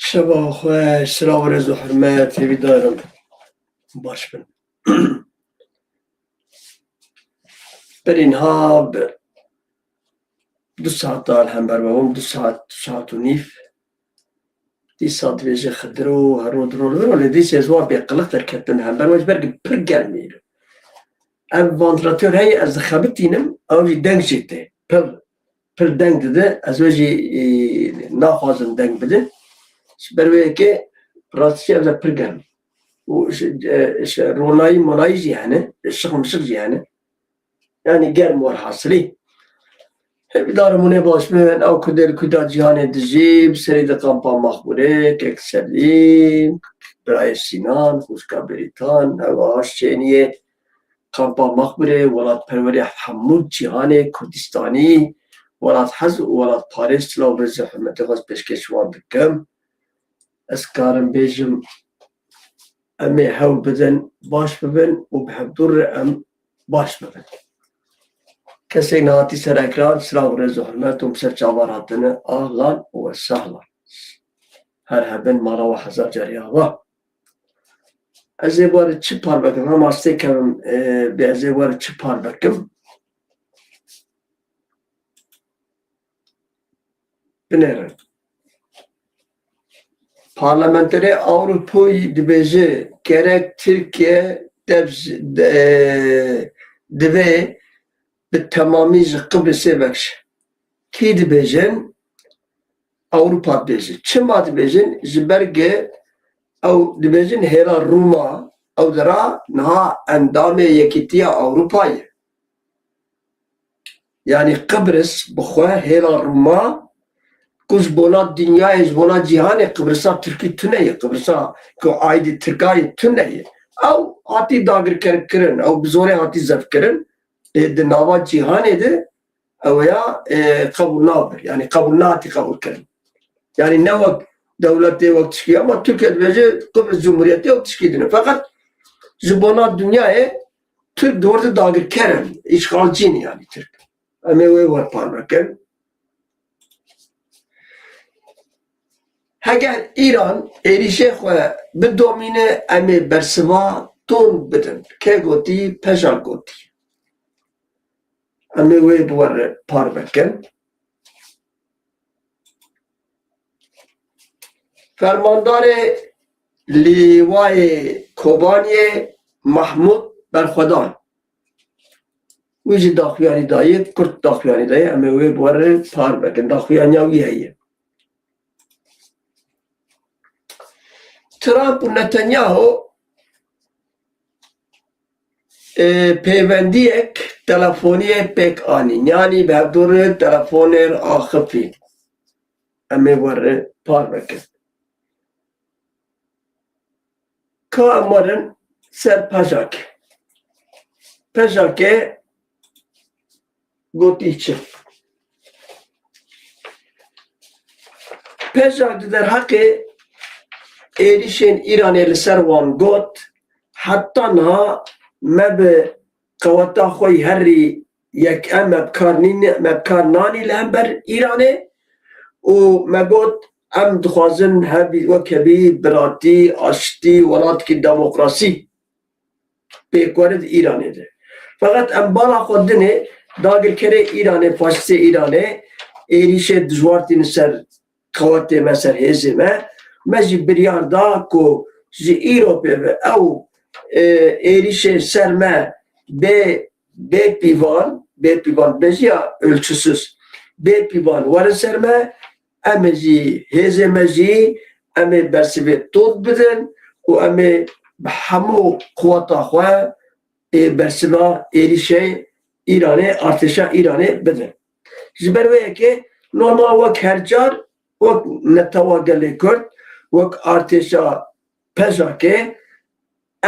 شبه خواه سلاو رز و حرمت هیوی دارم باش بن برین ها دو ساعت دال هم برموم دو ساعت و نیف دی ساعت ویجه خدرو هرو درو ولی دی سیزوا بیقلق در کتن هم برموش برگ پر گرمیر ام وانتراتور هی از خبتینم اوی دنگ جیته پر دنگ دده از وجی ناخوازم دنگ بده بروی که راستی از پر گرم و رونایی منایی جیهنه شخم جیهنه yani germ var hasili. Hep darımune başmen av kudel kuda cihane dizib seri de kampa mahbure kek selim Bray Sinan Huska Beritan avaş çeniye kampa mahbure velat perveri Hamud cihane Kurdistani velat haz velat Paris lav bir zahmete gaz peşkeşvan dikem eskarım bejim emi hev beden baş beben u behdur em baş beben کسی نهاتی سر اکران سلام رز و حرمتم سر چاوار هاتنه آهلان و سهلان هر هبن مارا و حضر جاری آوا از ایوار چی پار بکم هم آسته کم به از ایوار چی پار بکم بنیرن پارلمانتری Avrupa'yı dibece gerek Türkiye deve tamamı Kıbrıs'a bakış. Ki dibecen Avrupa dibecen. Çima dibecen ziberge ev dibecen hera Roma ev dara naha endame yekitiya Avrupa'yı. Yani Kıbrıs bxwe hera Roma kuş bona dünyayı bona cihanı Kıbrıs'a Türkiye tüneye Kıbrıs'a ko aydi Türkiye tüneye. Ev hati dagir kirin ev bizore hati zef kirin de nava cihanı de veya kabul naber yani kabul nati kabul kirin. Yani ne vakt devlette vakt çıkıyor ama Türkiye dibece Kıbrıs Cumhuriyeti vakt çıkıyor. Fakat zibona dünyayı Türk doğru dagir kirin işgalcini yani Türk. Ama ve var parmakın. Eğer İran erişe ve bir domine emi bersiva ton bidin ke goti pejal goti. Emi ve var parmakın. Fermandar Livaye Kobaniye Mahmud Berkhudan. Uji daxuyani dayı, Kurt daxuyani dayı, emi ve var parmakın. Daxuyani aviye. Trump و Netanyahu پیوندیک تلفنی پک آنی یعنی به دور تلفنر آخفی امی ور پار بکن که امرن سر پجاک گوتی چه پجاک در حق erişen İran'ı servan got hatta na mebe kavata khoy herri yek mebkarnani lehber İran'ı o megot em dixwazin hebi wekebî biratî aştî welatî demokrasî pêkwarid İranê de fakat em bala xwe dinê dagirkerê İranê faşistê İranê êrişê dijwar tîne ser qewetê me ser hêzê me meci biryar da ku ji Îropê ve ew êrişê ser me bê pîvan bejiya ölçüsüz bê pîvan werin ser me em ê jî hêzê me jî em ê bersivê tod bidin û em ê bi hemû quweta xwe bersiva êrişê İranê artêşa İranê bidin. Ji ber wê yekê normal wek her car wek Netewya gelê Kurd وک ارتشا پزاکه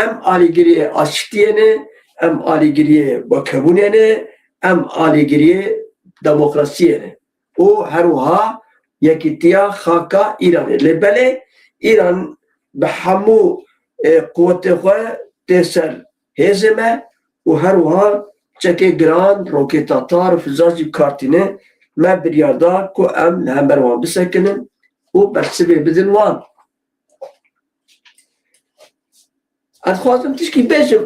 ام آلیگریه آشتیانه ام آلیگریه وکبونیانه ام آلیگریه دموکراسیانه او هروها یکیتیا خاکا ایرانه لبله ایران به همو قوت خواه تسر هزمه و هروها چکه گران روکتاتار و فزاجی کارتینه ما بریاردا که ام همبروان بسکنن و برسبه بدن وان اتخوازم تشکی بیشم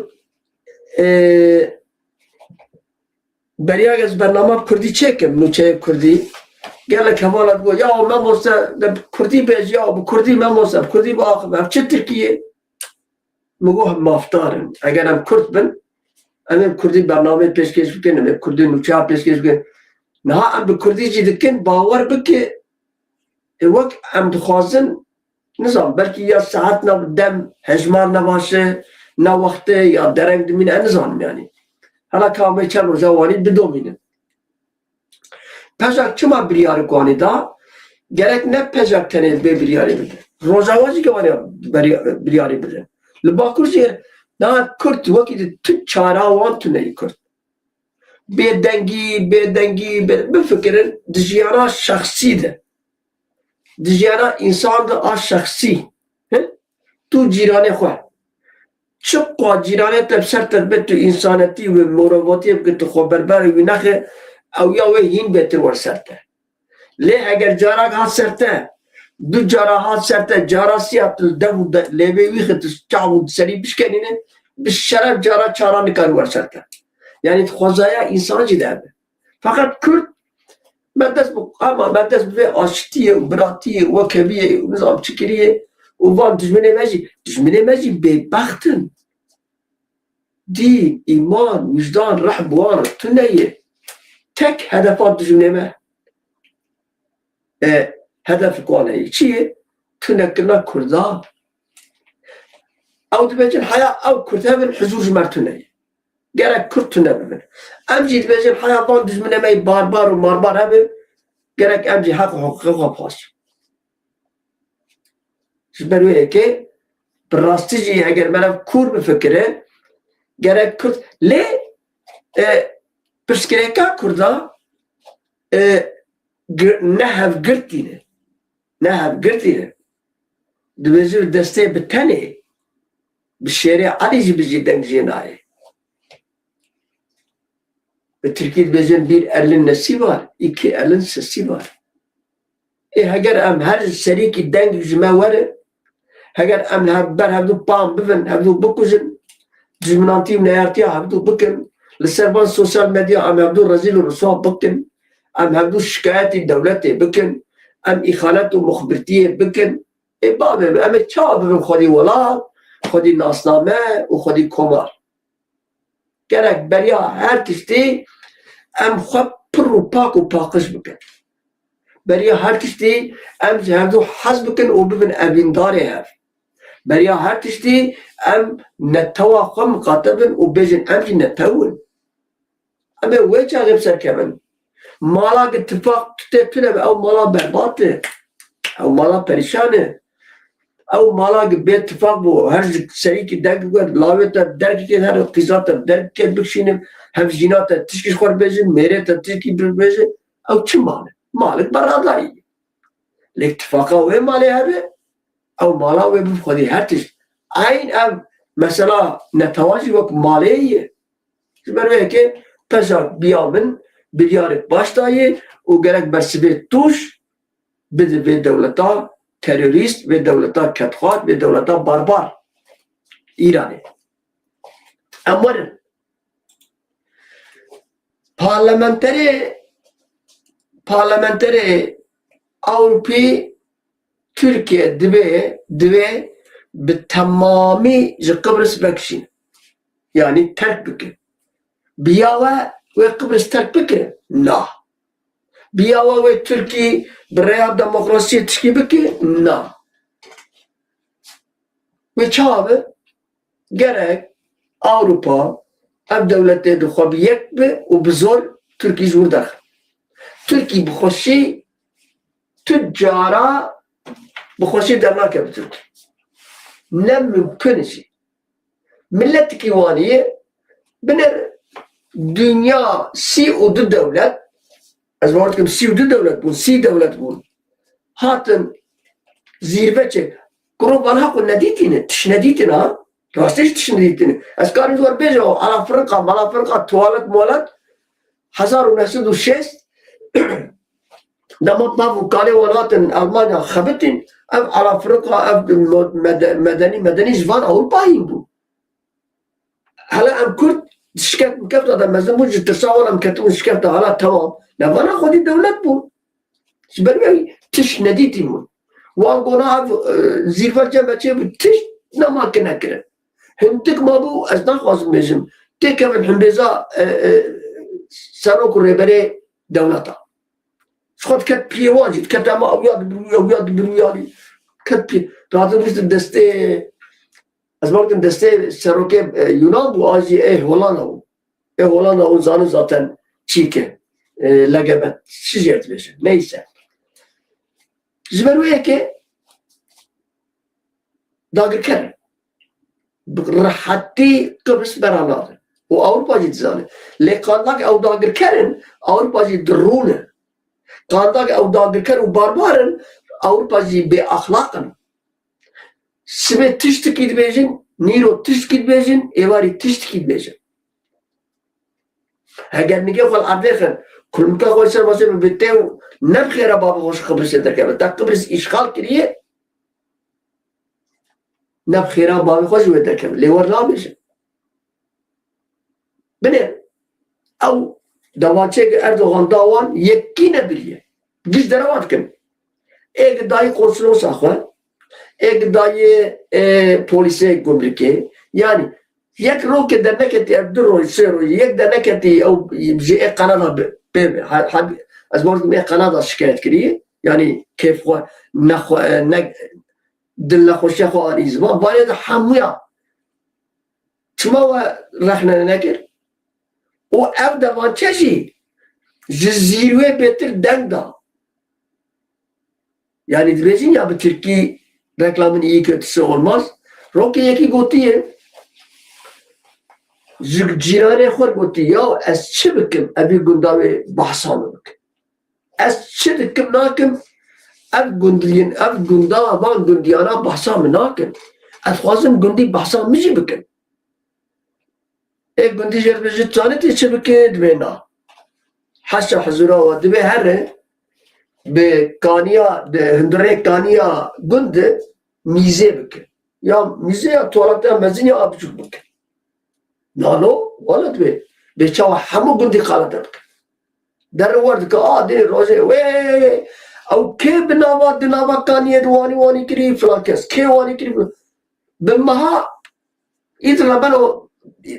برياغ از برنامه کردی چکم نوچه کردی گله کمالت گو یا من موسا کردی بیج یا کردی من موسا کردی با آخر چه ترکیه مگو هم مافتارن اگر هم کرد بن هم کردی برنامه پیشکش بکن هم کردی نوچه پیشکش بکن نه هم به کردی جی دکن باور بکه وقت هم دخوازن نظام بلکه یا ساعت نه دم هجمان نباشه نه وقت یا درنگ دمین نظام یعنی حالا کامل چند روزه وانی بدومینه پژک چما بریاری کنی دا gerek ne pejak tene be biryari bide. Rojavaji ke vani biryari bide. Li bakur jê na Kurt wekî tu çara wan tu neyî Kurt. Bêdengî bifikirin di jiyana şexsî de. Di jiyana însan de a şexsî. Tu cîranê xwe. Çi qa cîranê te bi ser te be tu însanetî û moravotiyê bike tu xwe berber wî nexe ew ya wê hîn bêtir wer ser te. Lê eger carak hat ser te, du cara hat ser te, carasîya tu dev û lêvê wî xwe tu çav û serî bişkenîne, bi şeref cara çara nikarî wer ser te. Yani xwezaya însan jî de hebe. Feqet Kurd me dest bi ama me dest bi vê aşitiyê û biratiyê û wekeviyê û nizam çikiriyê û van dijminê me jî bêbextin. Dîn, îman, wijdan, rehm wan tu neyê. Tek hedefa dijminê me hedef konayı çiye tünekina Kurda ew dibêjin heya ew Kurd hebin hizûr ji mertuneyê gerek Kurd tune bibin em jî dibêjin heya van dijminê me barbar û marbar hebe gerek em jî heq û heqûqê xwe pas ji ber wê yekê bi rastî jî eger merev kûr bifikire gerek Kurd lê pirsgirêka Kurda ne hevgirtîne dibêje destê bi tenê bi şêrê Elî jî bi jî deng jê nayê bi Tirkî dibêjin bir elin nesî var îkî elin sesî var heger em her serîkî deng ji me were heger em ber hevdû pam bibin hevdû bikujin dijminantî û neyartiya hevdû bikin li ser van sosyal medya em hevdû rezîl û rûswa bikin em hevdû şikayetî dewletê bikin em îxanet û muxbirtiyê bikin bavê em ê çawa bibin xwedî welat xwedî nasname û xwedî komar gerek beriya her tiştî em xwe pir û pak û paqij bikin beriya her tiştî em ji hevdû hez bikin û bibin evîndarê hev beriya her tiştî em netewa xwe miqatebin û bêjin em jî netewin em ê wê çaxê bi ser kevin mala ittifaq tute tune ew mala berbat e ew mala perîşan e ew mala bêittifaq bû her serîkî deng bike lavê te derkê her qîza te derkê bikişînin hev jîna te tişkî xwe bêjin mêrê te tişkî bêjin ew çi mal e malik beradayî lê ittifaqa wê malê hebe ew mala wê bi xwedî her tişt eyn ev mesela netewa jî wek malê ye ji ber wê yekê pejak biya min biryarê baş dayê û gerek bersivê tûş bide vê dewleta terorîst vê dewleta ketxwat vê dewleta barbar Îranê em werin parlamenterê Ewropî Tirkiye divê bi temamî ji Qibris vekişîne yani terk bike biya we Qibris terk bike na biya we Tirkî bi rêya demokrasiyê tişkî bike na wê çawa be gerek Ewropa ev dewletê dixwe bi yek be û bi zor Tirkî ji wir derxe Tirkî bi xweşî tu cara bi xweşî dernake bi Tirkî ne mümkün jî milletekî wanî binêre dünya sî û du dewlet ez bawer dikim sî û du dewlet bûn sî dewlet bûn hatin zîrveçê Groban haqû nedîtîne tiş nedîtîne ha rastî jî tiş nedîtîne ez karîm ji wer bêjim alafirqa malafirqa tuwalet muwalet 1906 dema bav û kalê welatên Almanya xebitin ev alafirqa ev medenî ji van Ewropayî bû هلا ام كرد شكت مكفتا دا مزن بو جترسا ولا مكتبون شكت هلا تمام نفانا خودي دولت بون جبرمي تش نديتي مون وان قونا زيرفر جمع چه تش نما كنا كرن هندك ما بو از نخواستم بيجم تكفن حنبيزا سروك ريبري دولتا شخص كت بيواجد كت اما اوياد برويالي كت بي راضي بيست دسته از وقت دسته سروک یونان بو آجی هولاندا o zanı zaten çiğke legebet şişert beşe neyse zberuye ki dagirker rahati Kıbrıs beraber o Avrupacı zanı lekandak ev dagirkerin Avrupacı drone kandak ev dagirker o barbarın Avrupacı be ahlakın Sime tiştik gidmeyeceksin, Niro tiştik gidmeyeceksin, Evari tiştik gidmeyeceksin. Eğer nige kol adlekhen, kulmka koysan basın bittev, ne bkhira baba hoş Kıbrıs ederken, ta Kıbrıs işgal kiriye, ne bkhira baba hoş ederken, levar lamışsın. Bine, ev davaçek Erdoğan davan yekkine biliye. Biz deravat kim? Eğer dahi konsolos akwa, एक दाये पुलिस गुमरके यानी एक रोक के दरने के ती अब्दुल रोइसर एक दरने के ती او يجي قناه حد ازمرت में قناه شكايت كريه يعني كيف نخو دل خوش خو اريزما بايد حميا تما رحنا نكر وابدا ما تشي جزيره بتر دندا يعني درجين ya Türkiye reklamın iyi kötüsü olmaz. Rokiye ki gotiye cirane khor goti ya es çibikim abi gundave bahsanık. Es çibikim nakim ev gundiyin ev gunda van gundiyana bahsan nakim. Es khazım gundi bahsan mıcı bikim. Gundi jerbeci taneti çibike dvena. Haşa hazura ve dve herre به کانیا ده هندره کانیا گند میزه بکن یا میزه یا توالت مزین یا آبجوک بکن نانو ولد به چاو همو گندی خالت بکن در ورد که دین روزه او که بناوا کانیا وانی کری فلان کس که وانی کری بمها ایتر لبنو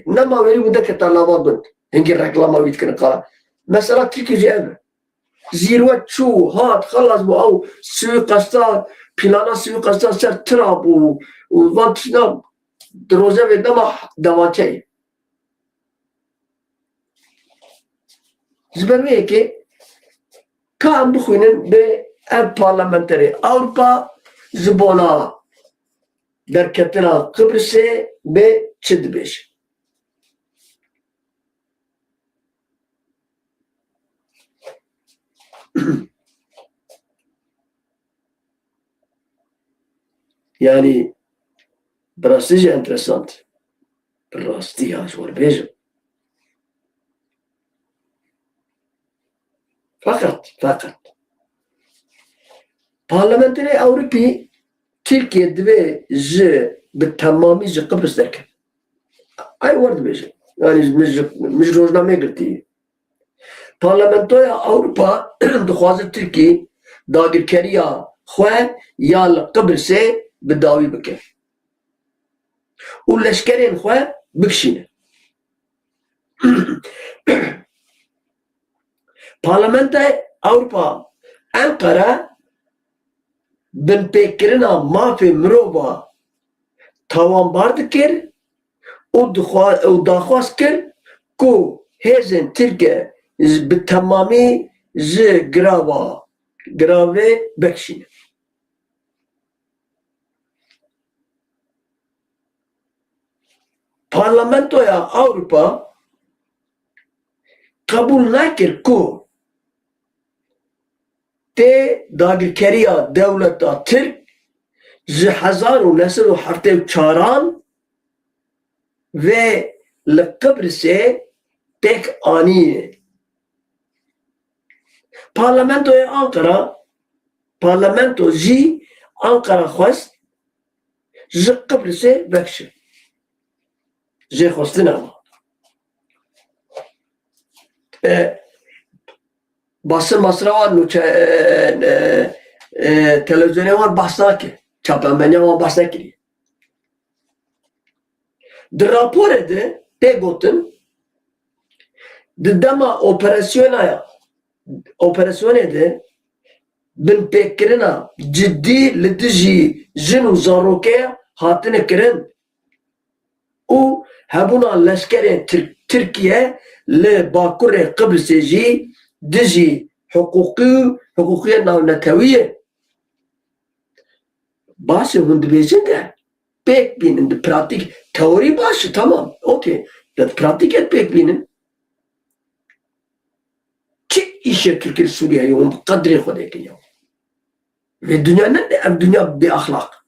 نما ولی بوده که تلاوا گند هنگی رکلاما وید کنه قال مثلا ترکی جیبه زیروت چو هات خلاص بو او سوقستا پلانا سوقستا سر تراب و وانتنا دروزه و نما دواچه زبروه که کام بخوینن به اب پارلمنتری اروپا زبانا در کتنا قبرسه به چد بیش yani براستی انترسانت براستی هاشور بیجم fakat parlamenteri Avrupi Türkiye ve به تمامی Kıbrıs derken ay vardı بیجم yani مش روزنامه گرتی parlamentoya Avrupa dixwazin Türkiye dagirkeriya xwe ya li Kıbrısê bi dawî bike û leşkerên xwe bikişîne. Parlamentoya Avrupa Ankara binpêkirina mafê mirova tawanbar dikir û daxwaz kir ku hêzên Tirkiye bi temamî ji giravê bikişîne. Parlamentoya Avrupa kabul nakir ku tê dagirkeriya dewleta Tirk ji 1974 ve li Kıbrısê tek aniye. Parlamentoya Ankara parlamento jî Ankara xwest ji Kıbrısê vekişe. جه خواستن اما basın masra var nü televizyona var bahsa ki çapamenya var bahsa ki de rapor ede te gotin de dema operasyon ede bin pekirina ciddi litici jin u zaroke hatine kirin u hebuna leşkere Türkiye le bakure Kıbrıs'ı دجي حقوقية ناونتوية باشه هند بيجن ده pek binin de pratik teori başı tamam okey de pratik et pek binin ki işe Türkiye Suriye yolun kadri kodeki ya ve dünyanın da dünya bir ahlak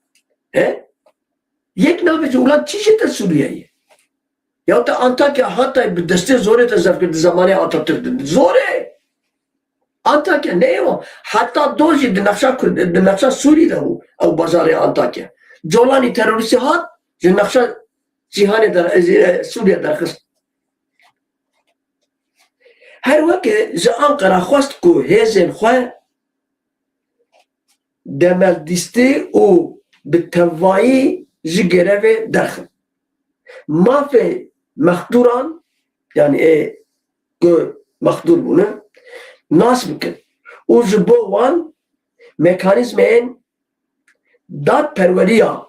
yek nabeci ulan çişete Suriye'yi ya da Antakya Hatay bir deste zor tezafkir zamanı Atatürk'ün zor Antakya ne o? Hatta doji dinakşa Suriye'de o. O bazarı Antakya. Jolani teröristi hat, dinakşa cihane Suriye'de kız. Her vakit ze Ankara khwast ku hezin khwa demel disti o bitevai ji gereve derxin. Mafe mehduran yani mehdur bunu nasıl bikin? O jibo wan mekanizmen dat perveriya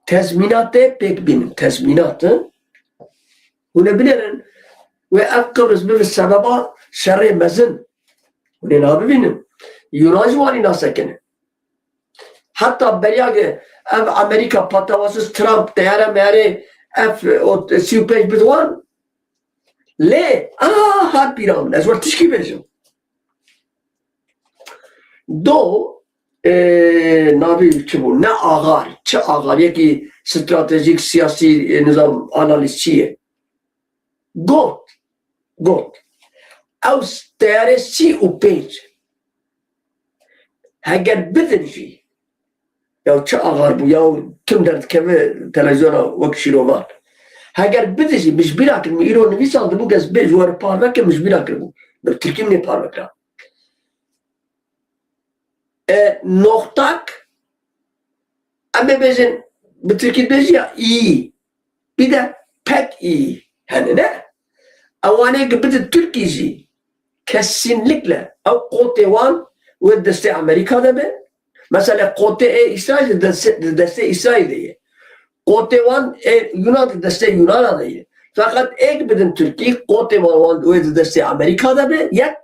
tezminatı pek binin. Tezminatı bunu bilirin ve ev Kıbrıs bir sebeba şerri mezin. Bunu ne binin? Yunan var inasakene. Hatta beriyage ev Amerika patavasız Trump değere meğeri ev o siyupej bidwan Le, hat piram, ez var tişki bejim. Do, navi çibu, ne ağar, çı ağar, yeki stratejik siyasi nizam analistçiye. Got. Ev steyaresi u pej. Heger bidin jî. Ya çı ağar bu, ya kim dert keve televizyona vakşilo var. Heger bidişi mişbira kırmı İro nüvisaldı bu kez bir juarı parmak ya mişbira kırmı. Türkiye ne parmak la? Noktak ama bezin bu Türkiye bezi ya iyi. Bir de pek iyi. Hani ne? Avane gibi Türkiye'ci kesinlikle o kotevan ve deste Amerika'da be. Mesela kote İsrail deste İsrail'de. Kotevan Yunan deste Yunan'a değil. Fakat ek bedin Türkiye Kotevan ve deste Amerika'da be yak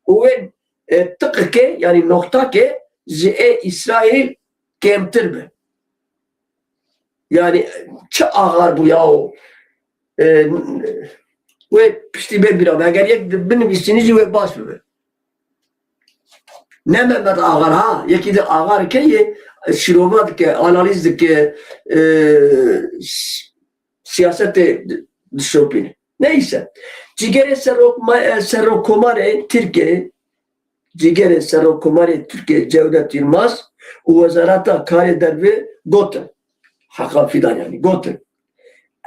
ve tıkke yani nokta ke İsrail kemtir be. Yani çı ağır bu yahu ve pişti ben biram eğer yak benim istinici ve baş be. Ne Mehmet ağır ha yeki de ağır ke şiromat ke analiz ke siyasete dışopine. Neyse. Cigere Serokkomare Türkiye Cigere Serokkomare Türkiye Cevdet Yılmaz o Vezarata Kare Dervi Goten. Hakan Fidan yani Goten.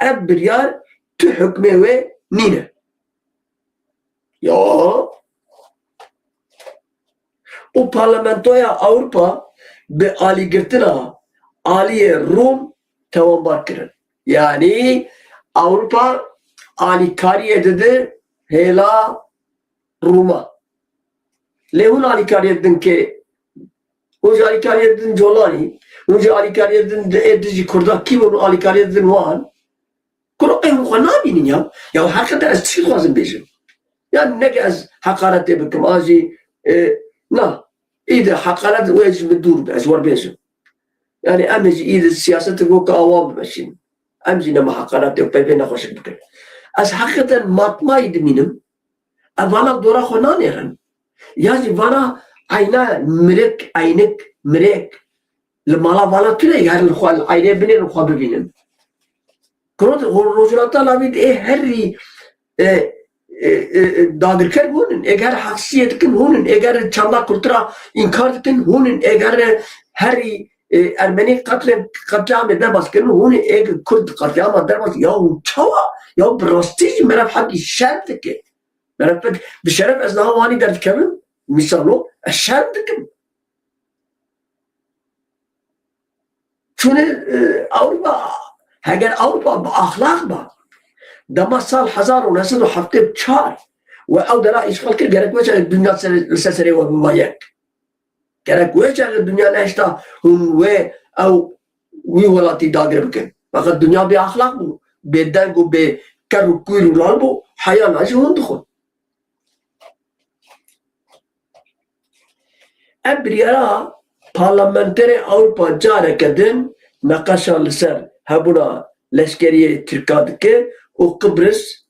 Ev bir yer tü hükme ve nine. Ya o parlamentoya Avrupa be Ali girtina Aliye Rum tamam bakırın. Yani Avrupa Ali kariye dedi hela Rum'a. Lehun Ali kariye dedin ki Hoca Ali kariye dedin Jolani Hoca Ali kariye dedin edici kurda kim onu Ali kariye dedin var. Kur'an ne binin ya? Ya hakikaten az çıkı lazım bizim. Yani ne ki az hakaret edebilirim azi na İyi hakaret vecih dur be azwar bizim. Yani emci iyi siyaseti bu kavam meşin. Emci ne hakaret yok pe ne hoş bir. Az hakikaten matmaydı benim. Bana dora konan yaran. Yani bana ayna mirek lemala bana tüle yarın xal ayna binin xab benim. Kurut rojulata lavid herri dagirker hunun eğer haksiyetkin hunun eğer çanda kultura inkar dikin hunun eğer herri Ermeni katliamı derbas kirin hûn êk Kurd katliama derbas ya hûn çawa ya bi rastî jî me rev hekî şer dike. Me rev bi şeref ez niha wanî derdikevim misalo ez şer dikim. Çûne Avrupa heger Avrupa bi ahlak ba dema sal 1974 ve ew dera îşgal kir gerek wêje dünya li ser serê we biba yek. Gerek wêje dünya nehişta hûn wê ew wî welatî dagir bikin. Fakat dünya bê ahlak bû, bê deng û bê ker û kûr û lal bû, heyana jî hûn dixwin. Ev biryara parlamenterê Ewropa careke din neqeşa li ser hebûna leşkeriyê Tirka dike û Qibris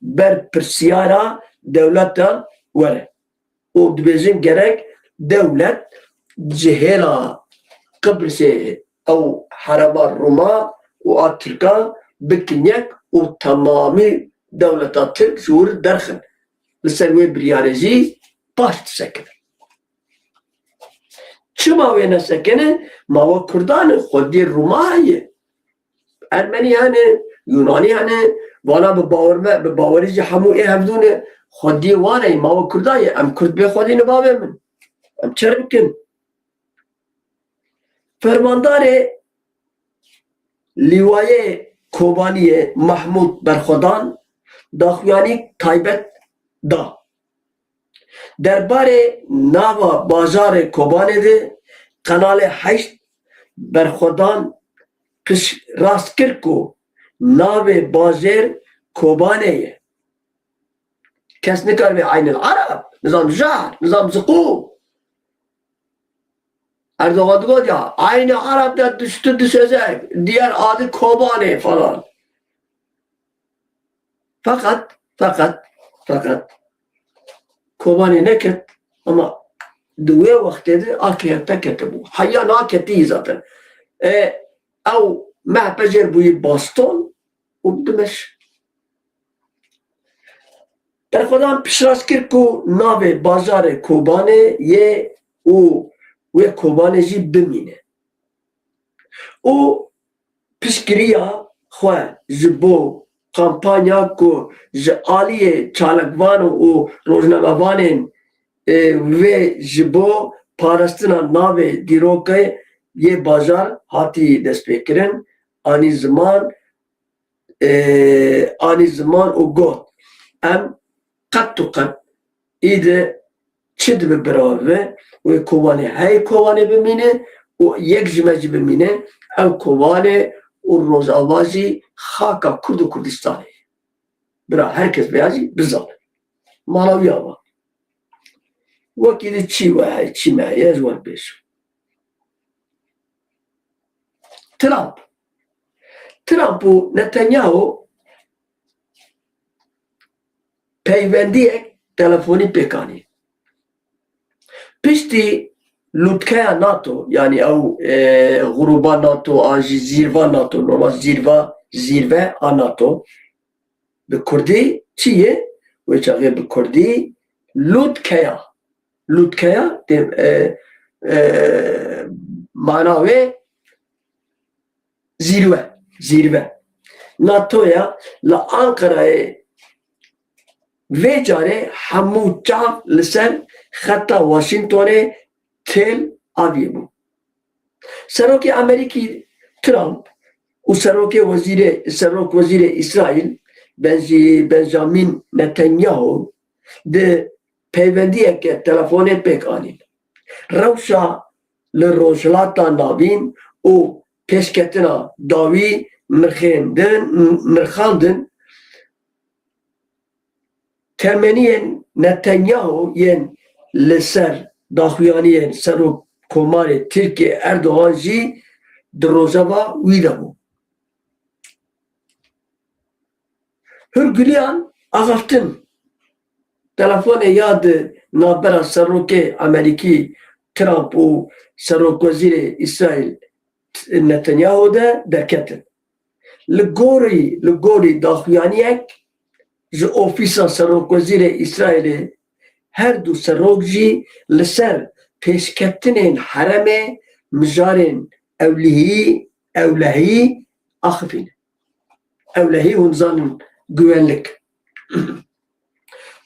ber pirsyara dewleta were. û dibêjin gerek dewlet ji hêla Qibrisê ew herema Rûma û a Tirka bikin yek û temamî dewleta Tirk ji wir derxin. Li ser wê biryarê jî baş disekinin. Çima wê nesekinin? Mawa Kurdan xwediyê Rûma heye. Ermenî hene, Yunanî hene, wana bi bawerî jî hemû ê hevdûne xwediyê wan heye, mawa Kurda ye. Em Kurd bê xwedî nibavê min. Em çer bikin? Fermandarê Lîwayê Kobaniyê Mahmûd Berxwedan daxuyanî taybet da. Derbarê nava bajarê Kobanê de Kanalê 8 Berxwedan rast kir ku navê bajêr Kobanê ye. Kes nikar vê Aynil Arab, nizam jahr, nizam ziqû. Erdoğan diyor ya aynı Arap'ta düştü düşecek. Diğer adı Kobane falan. Fakat Kobane ne ket ama duve vaktede akiyette kete bu. Hayya naketi zaten. Ev mehpecer buyu baston ubdimeş. Derkodan pişras kir ku nave bazare Kobane ye u ve Kobane jî bimîne. û piştgiriya xwe ji bo kampanya ku ji aliyê çalakvan û rojnamevanên vê ji bo parastina navê dîrokê yê bajar hatî destpêkirin anî ziman û got em qet û qet îdî çi dibe birave wê Kobanê hey Kobanê bimîne û yek ji me jî bimîne ew Kobanê û Rojava jî xaka Kurd û Kurdistanê ye. Bira herkes veya jî bizane. Mala wî ava. Wekî de çî we heye çî me heye ez werbêjim. Trump û Netanyahu peywendiyek telefonî pêk anî. Piştî lûtkeya NATO yani ew gruba NATO an jî zîrva NATO normal zîrve a NATO bi Kurdî çi ye? Wê çaxê bi Kurdî lûtkeya mana wê zîrve. NATO'ya li Ankara'yê vê carê hemû çav li ser xeta Washingtonê Tel Avivê bû. Serokê Amerîkî Trump û serok wezîrê İsraîl Benjamin Netanyahu di peywendiyeke telefonê pêk anîn. Rewşa li rojhilata navîn û pêşketina dawî mirxandin temeniyên Netanyahu yên li ser daxuyaniyên Serokkomarê Tirkiye Erdoğan jî di rojava wî de bû. Hürgiliyan axaftin telefonê ya di navbera Serokê Amerîkî Trump û Serokwezîrê İsraîl Netanyahu de derketin. Li gorî daxuyaniyek ji ofîsa Serokwezîrê İsraîlê her du serok jî li ser peşkettinên heremê mijarên evlehî axivîne. Evlehî hûn zanin güvenlik.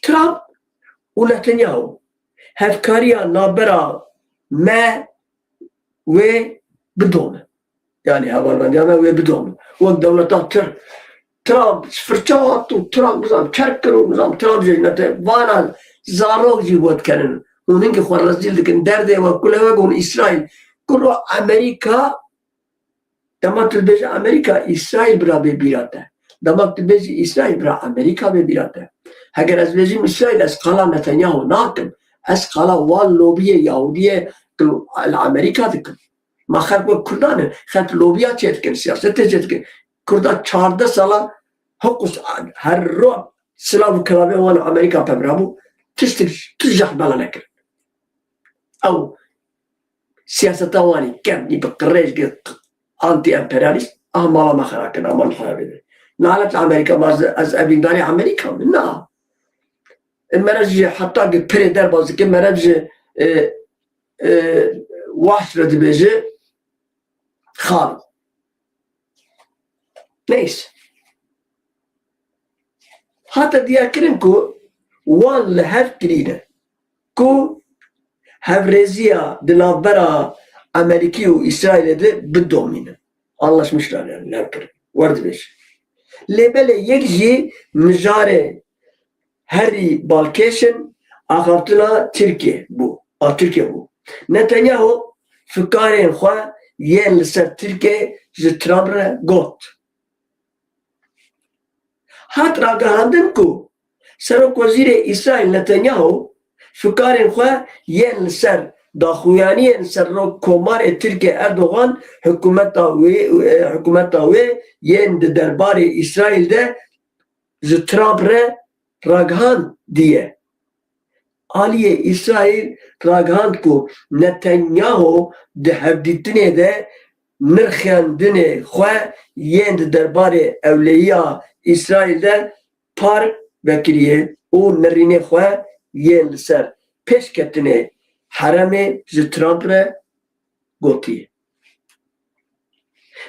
Trump û Netanyahu hevkariya navbera me wê bidome. Yani hevalmendiya me wê bidome. Wek dewleta tir. Trump firça hat û Trump nizam çerk kir û nizam Trump jî vana zarok jî wetkenin. Hûn hinkî xwe rezîl dikin. Derdê we kul heve hûn İsraîl. Kul Amerîka dema tu dibêje Amerîka İsraîl bira bêbîra te. Dema tu dibêjî İsraîl bira Amerîka bêbîra te. Heger ez bêjîm İsraîl ez qala Netanyahu nakim. Ez qala wan lobiyê Yahudiyê li Amerîka dikim. Ma xelk wek Kurdan in. Xelk lobiya çê dikin, siyasetê çê dikin. Kurda 14 sala hokus her ro silav û kilavê wan Amerîka pebirabû tiştek tijah bela nekirin. Ew siyaseta wanî kevnî bi qirêj anti-emperyalîst ah mala me xera kirin, aman xerabê dikin. Nalet li Amerîka ez evîndarê Amerîka min na. Mere ji heta pirê derbas dikin, mere ji wahş re dibêje xal. Neyse. Hatta diyakirin ku wan li hev kirîne ku hevrêziya di navbera Amerîkî û İsraîlê de bidomîne. Anlaşmışlar yani lev kirin. Werdibêje. Lêbelê yek jî mijarê herî balkêşin axaftina Tirkiye bû. Tirkiye bû. Netanyahu fikarên xwe yên li ser Tirkiye ji Trump re got. Hat ragihandin ku Serokwezîrê İsraîl Netanyahu fikarên xwe yên li ser daxuyaniyên Serok Komarê Tirkiye Erdogan hikûmeta wê yên di derbarê İsraîl de ji Trump re ragihand diye. Aliyê İsraîl ragihand ku Netanyahu di hevdîtinê de nirxandinê xwe yên di derbarê ewlehiya İsraîl de par vekiriye û nirînê xwe yên li ser pêşketinê heremê ji Trump re gotiye.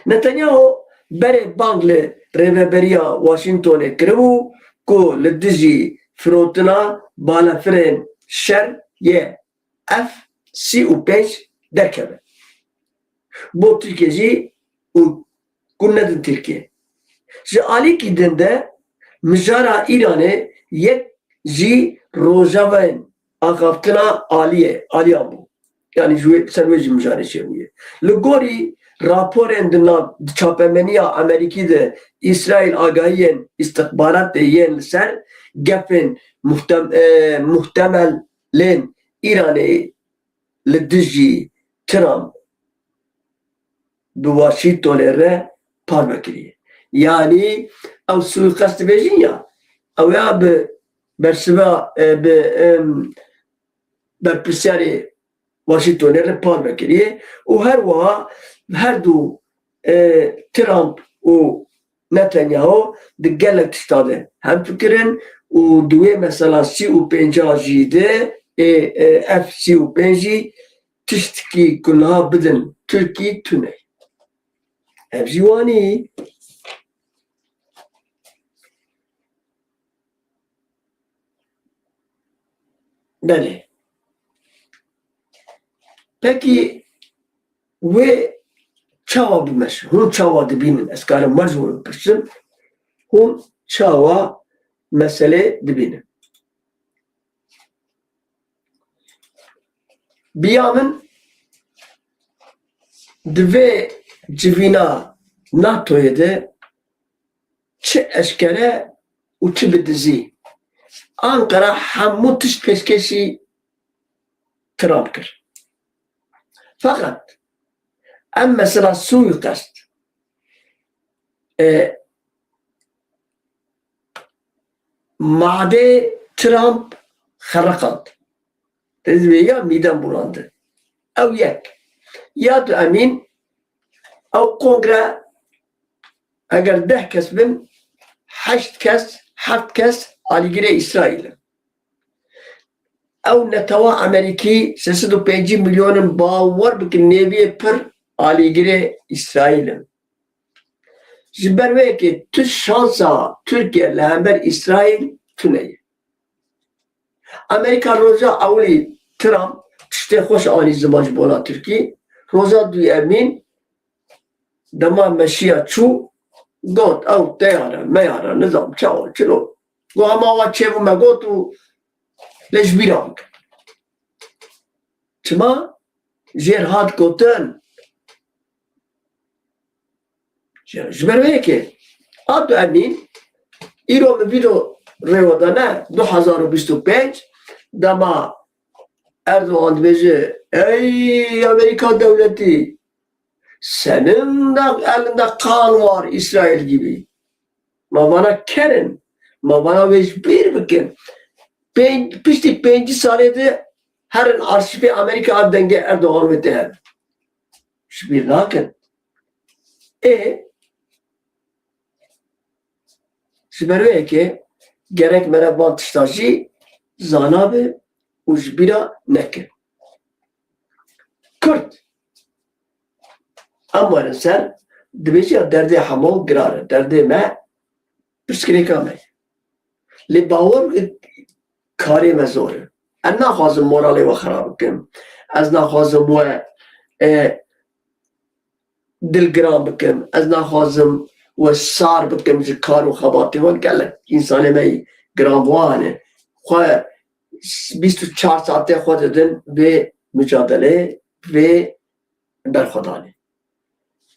Netanyahu berê bang li rêveberiya Washingtonê kiribû ku li dijî firotina balafirên şer yê F-35 derkeve. Bo Tirkiye jî û ku nedin Tirkiye. Ji alîkî din de mijara İranê yek jî rojavayên axaftina aliya bû. Yani ser wê jî mijarê çêbûye. Li gorî raporên di çapemeniya Amerîkî de İsraîl agahiyên istihbaratê yên li ser gefên muhtemelên İranê li dijî Trump bi Washingtonê re par vekiriye. Yani ew suîqest dibêjin ya ew ya bi bersiva bi berpirsyarê Washingtonê re par vekiriye û her wiha her du Trump û Netanyahu di gelek tişta de hemfikirin û di wê mesela sî û pênca jî de F-35 jî tiştekî ku niha bidin Tirkî tune. Ev jî wanî. Belê. Pekî wê çawa bimeşin? Hûn çawa dibînin? Ez karim merz hûn pirsim. Hûn çawa meselê dibînin. Biya min di vê civîna NATO'yê de çi eşkere û çi bi dizî Ankara hemû tişt pêşkêşî Trump kir. Fakat em mesela suîqest madê Trump xereqand. Ez vê ya mîdem bulandı. Ew yek. Ya tu emîn ew kongre eger 10 kes bin 8 kes 7 kes alîgirê İsraîl'e. او نتوا امریکی 305 میلیون باور بکن نیوی پر آلیگری اسرائیل جبر وی که تو شانسا ترکیه لهمبر اسرائیل تو نیه امریکا روزا اولی ترامپ تشتی خوش آنی زماج بولا ترکی روزا دوی امین دما مشیا چو گوت او تیاره میاره نظام چاول چلو گو همه آقا چه بو مگوتو لش بیرانک چما جیر هاد گوتن جبروه که آدو امین ایرو ببیدو ریو دانه 2025 دما اردوغان بیجه ای امریکا دولتی senin de elinde kan var İsrail gibi. Ma bana kerin. Ma bana bir bakın. Pişti 5 saniyede her arşivi Amerika adenge Erdoğan ve değer. Şüphir lakin. Şüphir ki gerek merhaba tıştajı zanabe ujbira nekin. Kürt. Ama sen dibêje derdê hemû girar e derdê me pirsgirêka me lê bawir karê me zor e ez naxwazim moralê we xerab bikim ez naxwazim we dilgiran bikim ez naxwazim we sar bikim ji kar û xebatê wan gelek însanê me giranbuwa hene xwe 24 saatê xwe didin vê mücadelê vê berxwedanê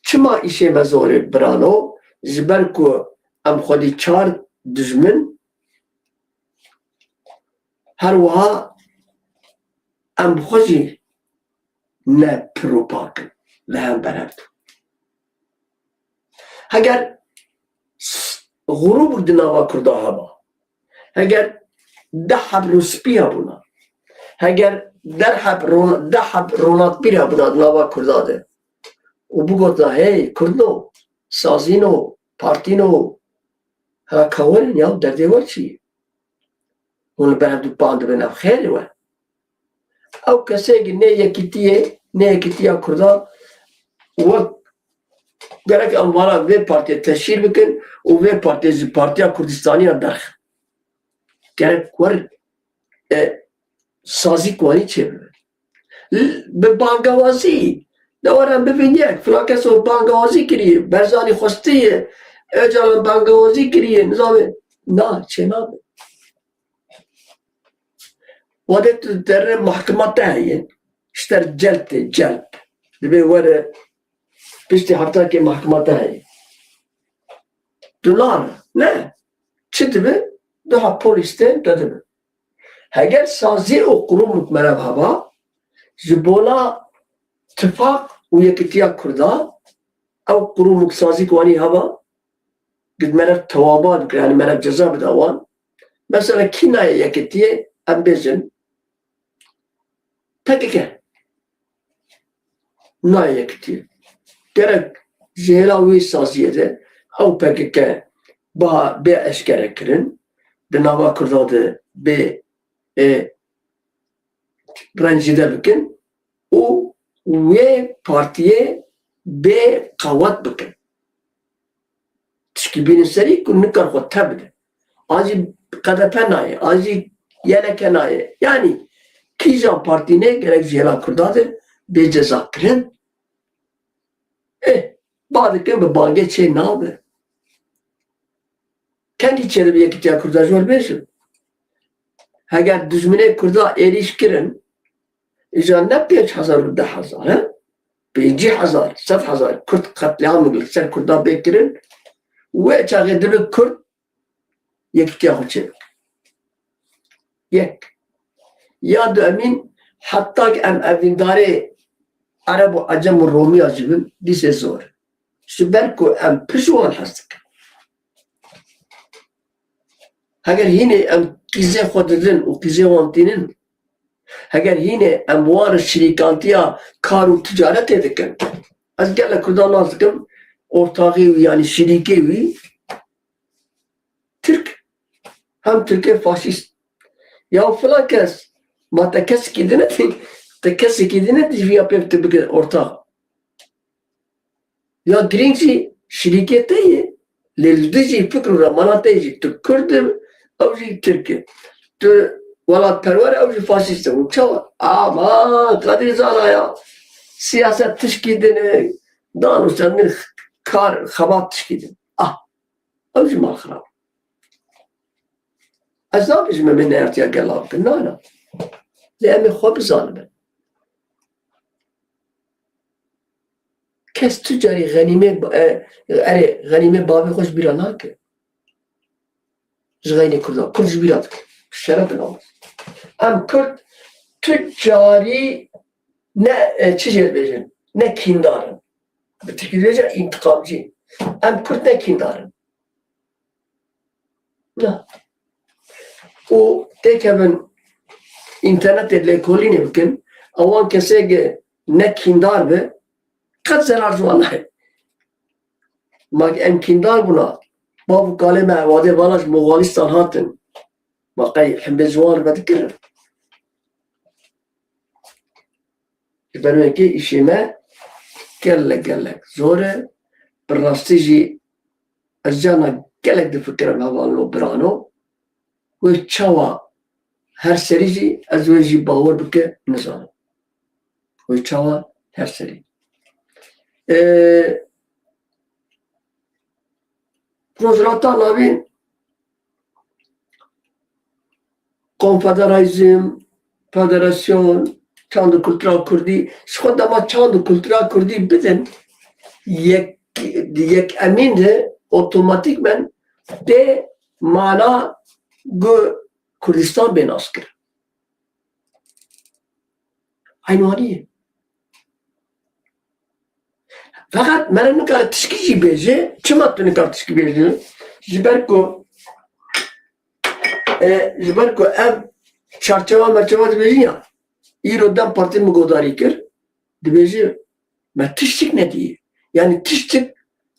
çima işê me zor e birano ji ber ku em xwedî çar dijmin her wiha em xwe jî ne piropakin li hember hevdû heger xurûbek di nava Kurda heba heger deheb rûspî hebûna heger deheb ronatbîr hebûna di nava Kurda de û bigotin hey Kurdo sazîno partîno heva kawerin ya derdê we çi ye hûn li ber hevdû pan dibin ev xêrê we ew kesekî nê yekîtiya Kurda wek gerek em vala vê partiyê teşhîr bikin û vê partiyê ji Partiya Kurdistaniya derxin gerek wer sazî wanî çêbibe bi bangewazî دوران ببینید فلان کس بانگوازی کریه برزانی خوستیه اجال بانگوازی کریه نظامه نه چه نامه وقت در محکمات هایه اشتر جلب دبی وره پشتی هفته که محکمات هایه دلار نه چه دبی daha poliste دبی اگر سازی و قروم مرب هوا جبولا اتفاق و یکیتیا کردا او قرومک سازی کوانی هوا قد مرف توابات بکر yani مرف ceza بدوان mesela kinaya yekitiye em bêjin PKK naya yekitiye gerek jêla wî saziyê de ew PKK ba bê eşkere kirin di nava Kurda de bê rencide bikin û wê partiyê bê qewet bikin tişkî bînin serî ku nikar xwe te bide ajî QDP naye ajî YNK naye yani kîjan partînê gerek jêla Kurda de bê ceza kirin ba dikin bi bangê çê nabe kendî çê dibe yekîtiya Kurda ji wer bêjin heger dijminê Kurda êrîş kirin İja ne 5,000 û 10,000 he? 5,000, 7,000 Kurd katliamı bil ser Kurda bêkirin wê çaxê dibe Kurd yekîtiya xwe çêbik yek ya du emîn heta ki em evîndarê Arab û Acem û Romiya jî bin dîsê zor ji ber ku em pir ji wan hez dikin heger hînê em qîzê xwe didin û qîzê wan tînin heger hînê em wan şirîkantiya kar û ticaretê dikin ez gelek Kurda naz dikim ortaxê wî yani şirîkê wî Türk hem Türkiye faşist ya filan kes Ma te keski dine te keski dine via pevte bige orta. Ya dirincisi şirkette yi lezdici fikru ramanateci tu Kürdüm avcı Türkiye. Tu valla perver avcı faşist. Uçağı ama Kadir Zana ya siyaset tişkidini danışanın kar xabat tişkidini. Ah avcı mal xarab. Ez nabijme min ertiya gelab bin nana. Lemi xo bizanime. Kes tüccarı ganime babi hoş bir anar ki. Zgayne kurda. Kurd bir adı. Şerefin olmaz. Em Kürt tüccari ne çiçeği bejin, ne kindarın. Türkiye'de intikamcı. Em Kürt ne kindarın. Ne? O tekebin internet ile kolini bikin. Avan kesege ne kindar be kat zarar vallahi. Mak em kindar buna. Babu kaleme vade valaş Moğolistan hatın. Makay hembezwar bedikir. Benimki işime gelek zore brastici ajana gelek de fikrim havalno brano ve çava her serici azveji bavar bike nizam ve çava her seri Rozrata navin konfederalizm federasyon çandı kültürel Kürdi şu dama çandı kültürel Kürdi bidin yek emin de otomatikmen de mana gu Kürdistan ben asker. Aynı fakat ben ne kadar tişkici bezi, çımat ne kadar tişki bezi, jiberko ev çarçava bezi ya, İro'dan parti mi godari kir, dibezi, me tiştik ne diye, yani tiştik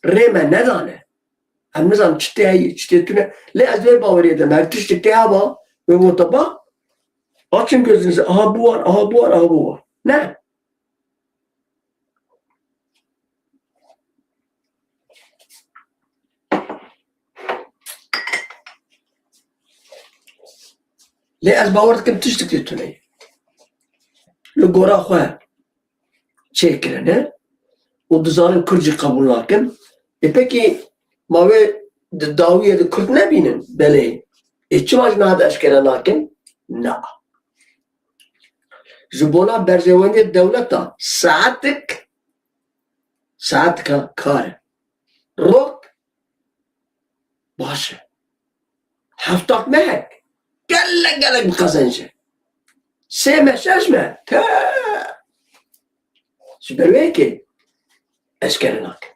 reme ne dane, hem ne zaman çite tüne, le azver bavariye de, mer tiştik te hava, ve mutaba, açın gözünüzü, aha bu var, ne? Le ez bawer dikim tiştik te tüne. Le gora xwe çêkirine û dizanin Kürtçe qebûl nakin. Pekî ma wê di dawiyê de Kürt nebînin belê. Çima ji niha de eşkere nakin? Na. Ji bona berzêwendiyê dewleta saatik kar e. Rok baş e. Heftak mehek gelek bi qezence. Sê me şeş me te ji ber wê yekê eşkere nakin.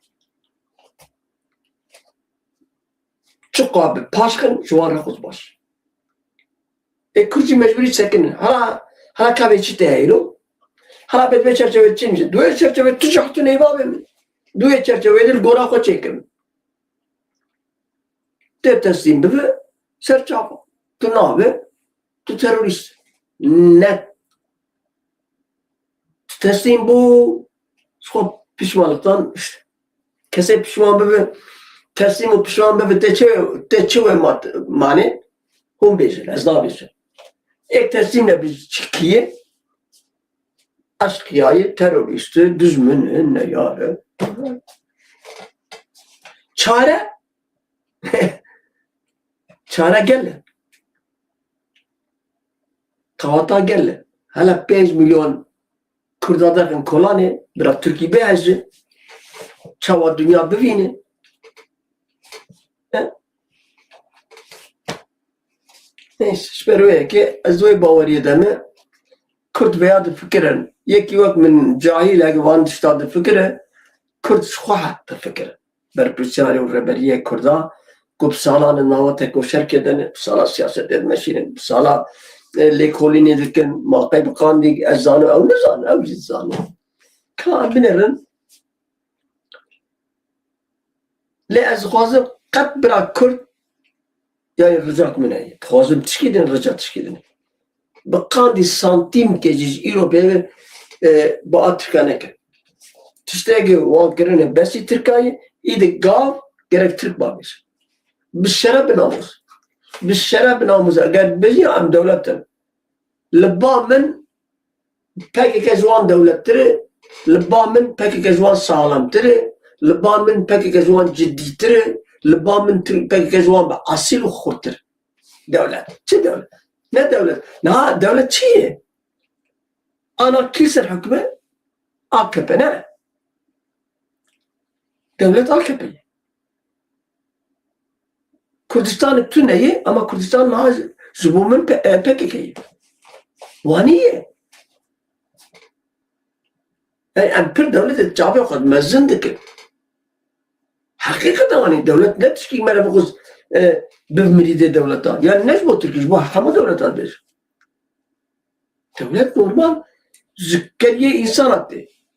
Çuqa bi paşkin ji wan re xwe baş. Kürtçe mecburi çekinin. Hala kahve çite heylo. Hala bedve çerçeve çince. Duye çerçeve tücahtı neyva mi? Duye çerçevedir gora xwe çekin. Te teslim bibe serçapa. Tu nabe tu terörist. Net. Teslim bu çok pişmanlıktan kese pişman bibe teslim o pişman bibe teçeve mani hum becer. Ez daha becer. Ek teslimle biz çıkıyı aşkıyayı teröristi düzmünü ne yarı çare gelle kavata gelle hala 5 milyon Kürdadarın kolani bırak Türkiye beyazı çava dünya bivini neyse şüpheli ki ezvey bavariye deme Kürt veya da fikiren yeki vak min cahil van dıştadı fikire Kürt şuhat da fikire berpüçari ve reberiye Kürda kub salanın navatek o şerkeden sala siyaset edmeşinin sala lekolini dikin maqay bakan dik ezanı ev nizanı ev zizzanı kan binerin le ez xwazim qet bira Kürt yani rıcak mı ne? Xwazim tişkidin rıcak tişkidin. بقاندي سانتيم كيجيج إيرو بيه بقى تركانك تشتاقي وان كرنه بس تركاي إيدك قاف gerek Türk varmış. بالشرب ناموس بالشرب ناموس اگر بيجي عم دولتنا لبا من peki كزوان دولتري لبا من peki كزوان سالم تري لبا من peki كزوان جدي تري لبا من peki كزوان بأصيل وخطر دولة شو دولة؟ نه دولة نه دولة چیه؟ أنا كيسر حكمة AKP نه دولة AKP Kürdistan'ı tüneyi ama Kürdistan daha zıbumun PKK'yı. Vaniye. Yani empir devlet cevabı yok. Mezzindik. Hakikaten hani devlet ne tişki merhaba bivmiri devletler. Yani ne bu Türkiye? Bu hama devletler bir. Devlet normal zükkeriye insan attı.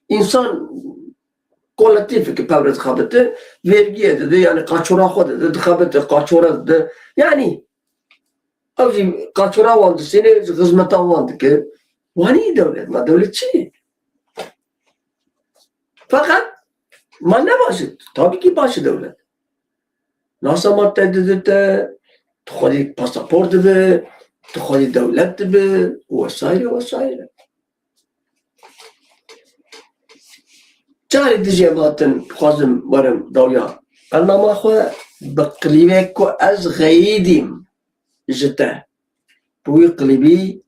İnsan kolektif ki pevret kabeti vergiye dedi yani kaçora kodu dedi kabeti kaçora dedi yani avcı kaçora vardı seni hizmete vardı ki vani devlet ma devletçi fakat ma ne başı tabii ki başı devlet nasıl madde dedi de tukhali pasaport dedi tukhali devlet dedi vesaire جاري دجي باتن خوازم برم دوليا برنامه خو بقليبه كو از غيديم جتا بوي قليبي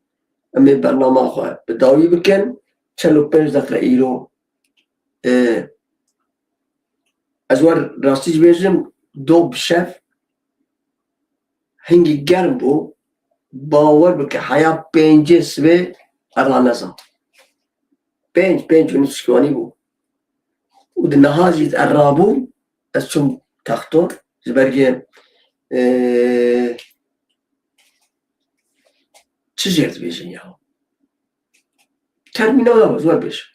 امي برنامه خو بداوي بكن 45 دقيقة ايرو ازوار راستيج بيجم دو بشف هنگي گرم بو باور بك حياة بينجي سبي ارانزا بينج ونسكواني بو ودنهاجي الرابو السم تختور زبرجين تشجرت بيجن ياهو ترمينا زوال بيش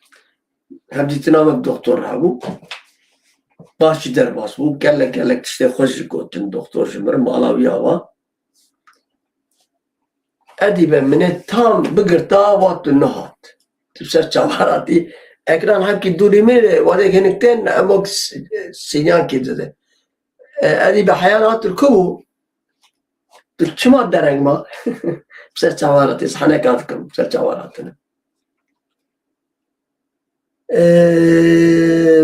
هبدي تنامك دكتور هابو باشي درباس بو قال لك تشتي خوش قوتن دكتور جمر مالاوي هوا اديبه من تام بقرتا وقت النهات تبصر جواراتي ekran hep durimi vade genikten amok sinyan kizde adi be hayanat kubu çima derengma bser çavarat ishane katkum bser çavaratını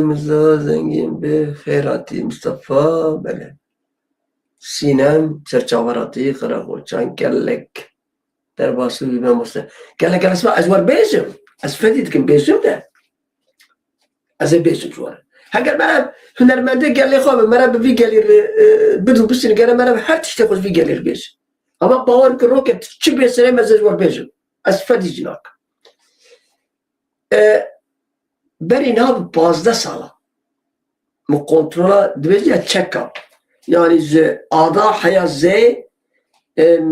Mustafa zengin be khairati Mustafa bele Sinem bser çavarati kharagoçan kellek derbası bir Mustafa kellek asma azwar bejim asfedit kim bejim de ازي بيشم شوار هاجر مرة هنرمندي قال لي خواب مرة بفي قال لي بدو بسني قال مرة حتى تشتغل في قال لي بيش اما باور كروكت تشي بيسري مزاج ور بيشم اسفدي جناك بري ناب 15 ساله مو كنترولا دويجي تشيك اب يعني زي اعضاء حياه زي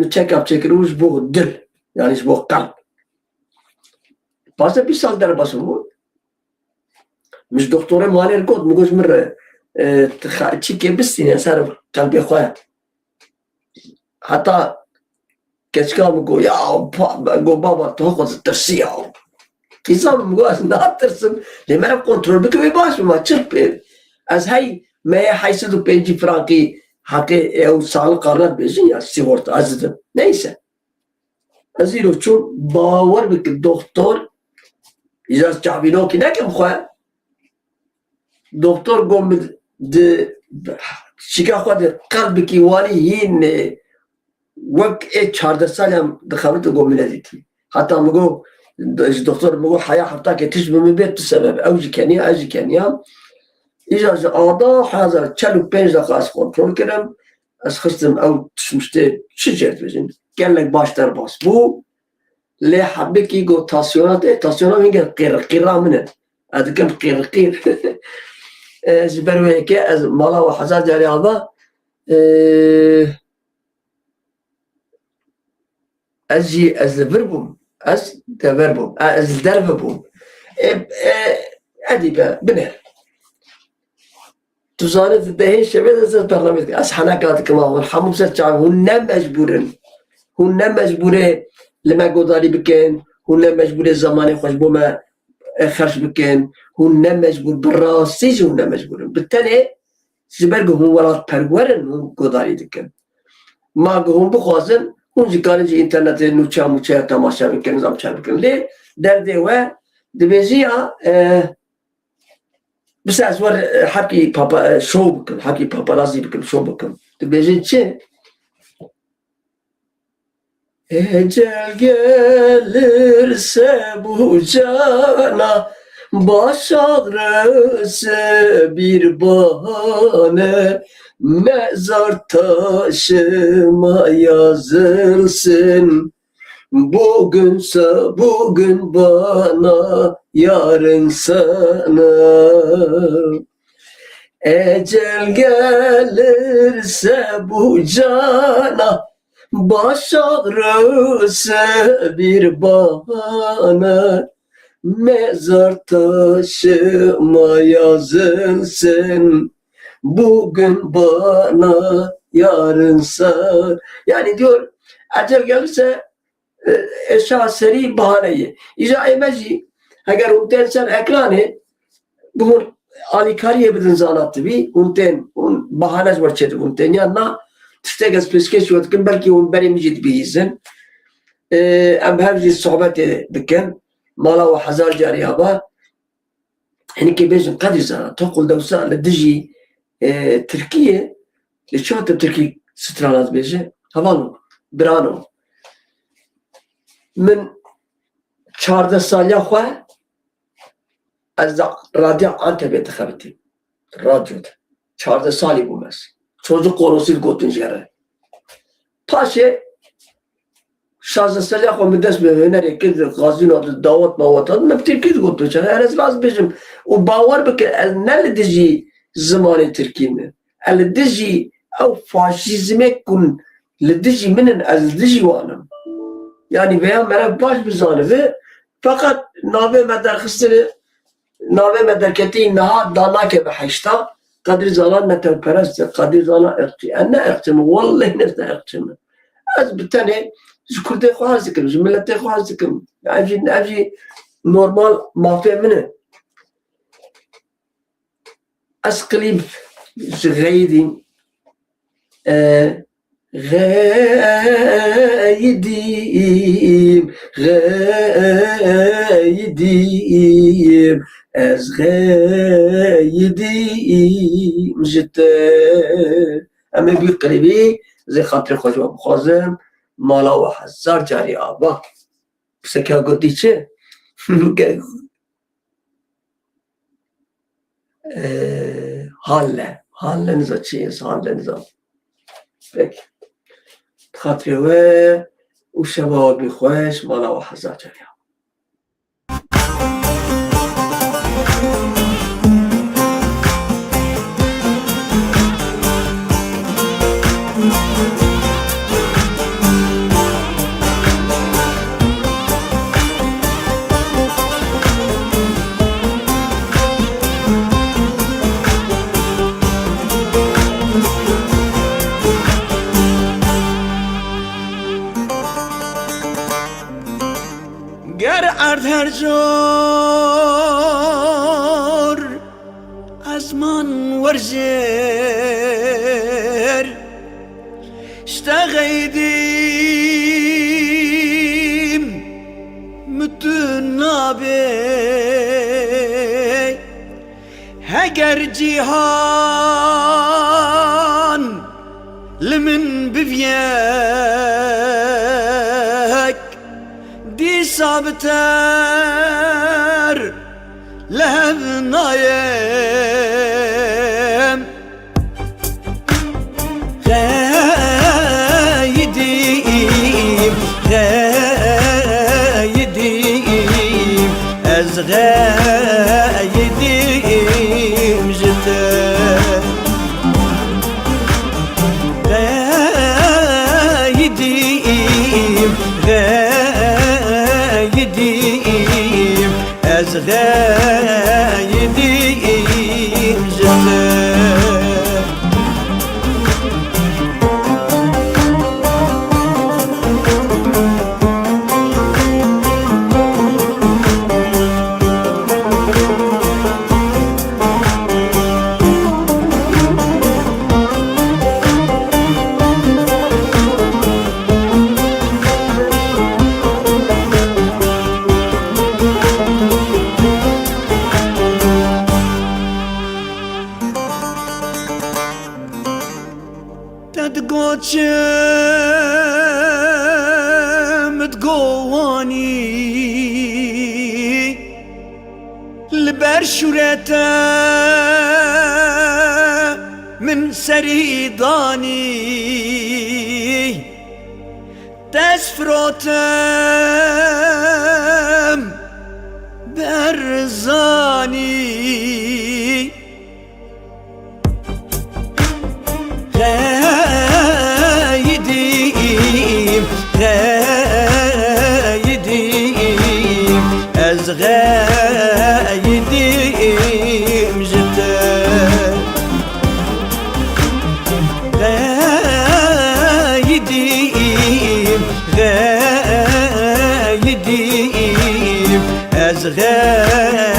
تشيك اب تشيكروش بو دل يعني بو قلب 15 سال در باسمو مش دكتورة مالي الكود مقولش مرة تشيكي بسيني صار قلبي خويا حتى كشكا مقول يا بابا تاخذ الترسية كيسام مقول نا ترسم لما أنا كنترول بكوي باش ما تشوف از هاي ما حيصيروا بيجي فرانكي حكي أو سال قرنت بيجي يا سيورت عزيزة نيسا أزيلو شو باور بك الدكتور إذا تعبينو كده كم خويا دكتور قوم د شكا خود قلبك واني هين وك 14 سال هم دخلت قوم لذيتي حتى مقو الدكتور مقو حياة حطاك تشبه من بيت السبب أوجي كانيا إجازة أعضاء هذا تشالو بينج دقاس كنترول كرم أس خستم أو تشمشتي شجرت بجن قال لك باش ترباس بو لي حبك يقو تاسيونات هنگا قيرا منن هذا كان قير زبروي كي از مالا وحزار داري هذا أزي أزلفربوم أزدفربوم أزدربوم أدي بنه تزاني في بهي شباب زاد برنامج أصحنا كات كمان والحموم سرتشعب هن مجبورين لما قدري بكن هون مجبور الزمان خوش بوما خرج بكن هون مجبور بالراسي هون مجبور بالتالي زبرق هون ولات پرورن هون قدري دكن ما هون بخوازن هون جكاري جي انترنت نوچا موچا تماشا بكن نظام چا بكن لي درده و دبيجيا بس ازور حكي بابا شو بكن حكي بابا رازي بكن شو بكن دبيجي چه Ecel gelirse bu cana baş ağrısı bir bahane mezar taşıma yazılsın bugünse bugün bana yarın sana Ecel gelirse bu cana baş ağrısı bir bahane mezar taşıma yazılsın bugün bana yarınsa yani diyor ecel gelirse eşya seri bahaneyi icra emeci eğer unten sen ekranı bu alikariye bidin zanattı bir unten bahanes var çedi unten yanına تشتغل سبيسكيش وتكن بلكي ونبري مجد بيزن ام هرجي الصحبات بكن مالا وحزار جاريابا يعني كي بيجن قدر زانا تقول دوسا لدجي تركيا لشوات تركي سترانات بيجي هفانو برانو من 14 ساليا خواه از راديو Antep'e tıkabettim radyoda 14 sali bu mes çocuk konusu götün yere paşe şazeseli akım des be öner ki gazino adı davet mavat adı meftirkiz götün yere her az bizim o bavar bek el dizi zamanı Türkiye'nin el dizi o faşizme kun لدجي من الدجي وانم يعني veya merak baş bir zanı fakat nave medarkısını nave medarketi naha dana ke behişta kadir zalan netel perest kadir zalan erti ana ertim vallahi nefte ertim az bitane zikurde khazikım millete khazikım aji normal mafemine asqlib zgaydim غايديم غايديم از غايديم جتا اما بقلبي زي خاطر خوشوا بخوزم مالا وحزار جاري آبا بسكا قدي چه حاله نزا چیز حاله نزا peki خاطر و شباب خوش مالا و حزا جریا هر جور از من ورجر اشتغيديم متنابي هجر جيهان لمن بفياك دي صابتر لهب نايم غايديم غايديم از غايديم جدا غايديم غايديم از غايديم جدا قواني لبر شورتا من سريداني تسفروتم برزاني غايديم غايديم از غايديم جدا غايديم غايديم از غايديم